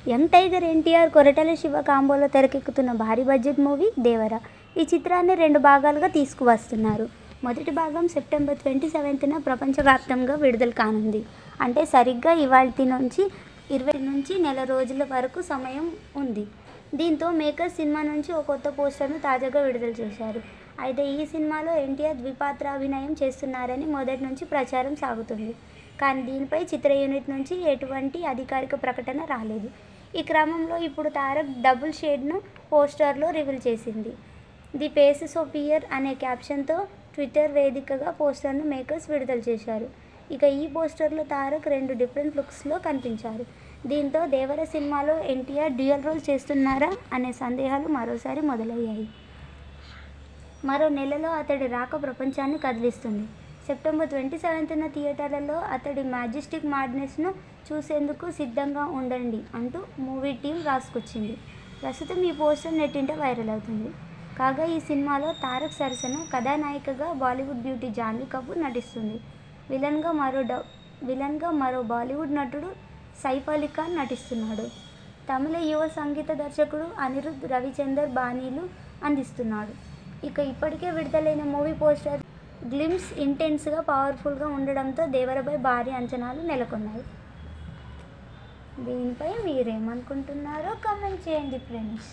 Young tiger NTR Koratala Shiva కాంబోలో తెరకెక్కుతున్న భారీ budget movie దేవర. ఈ చిత్రాన్ని 2 భాగాలుగా తీసుకువస్తున్నారు. మొదటి భాగం సెప్టెంబర్ 27న ప్రపంచవ్యాప్తంగా విడుదల కానుంది. అంటే సరిగ్గా ఇవాల్టి నుంచి 20 నుంచి నెల రోజుల వరకు సమయం ఉంది. దీంతో మేకర్స్ సినిమా నుంచి ఓ కొత్త పోస్టర్ను తాజాగా విడుదల చేశారు. అయితే ఈ సినిమాలో ఎన్టీఆర్ ద్విపాత్రాభినయం చేస్తున్నారని మొదటి నుంచి ప్రచారం సాగుతుంది. కానీ దీనిపై చిత్ర యూనిట్ నుంచి ఎటువంటి అధికారిక ప్రకటన రాలేదు. ఈ క్రమంలో ఇప్పుడు తారక్ డబుల్ షేడ్ను పోస్టర్లో రివీల్ చేసింది. ది ఫేసెస్ ఆఫ్ ఫియర్ అనే క్యాప్షన్తో ట్విట్టర్ వేదికగా పోస్టర్ను మేకర్స్ విడుదల చేశారు. ఇక ఈ పోస్టర్లో తారక్ 2 డిఫరెంట్ లుక్స్లో కనిపించారు. దీంతో దేవర సినిమాలో ఎన్టీఆర్ డ్యూయల్ రోల్ చేస్తున్నారా అనే సందేహాలు మరోసారి మొదలయ్యాయి. మరో నెలలో అతడి రాక ప్రపంచాన్ని కదిలిస్తుంది. సెప్టెంబర్ 27న థియేటర్లలో అతడి మ్యాజెస్టిక్ మాడ్నెస్ను చూసేందుకు సిద్ధంగా ఉండండి అంటూ మూవీ టీం రాసుకొచ్చింది. ప్రస్తుతం ఈ పోస్టర్ నెట్టింట వైరల్ అవుతుంది. కాగా ఈ సినిమాలో తారక్ సరసన కథానాయికగా బాలీవుడ్ బ్యూటీ జాన్వీ కపూర్ నటిస్తుంది. విలన్గా మరో బాలీవుడ్ నటుడు సైఫ్ అలీ ఖాన్ నటిస్తున్నాడు. తమిళ యువ సంగీత దర్శకుడు అనిరుద్ రవిచందర్ బాణీలు అందిస్తున్నాడు. ఇక ఇప్పటికే విడుదలైన మూవీ పోస్టర్ గ్లిమ్స్ ఇంటెన్స్గా పవర్ఫుల్గా ఉండడంతో దేవరపై భారీ అంచనాలు నెలకొన్నాయి. దీనిపై మీరేమనుకుంటున్నారో కామెంట్ చేయండి ఫ్రెండ్స్.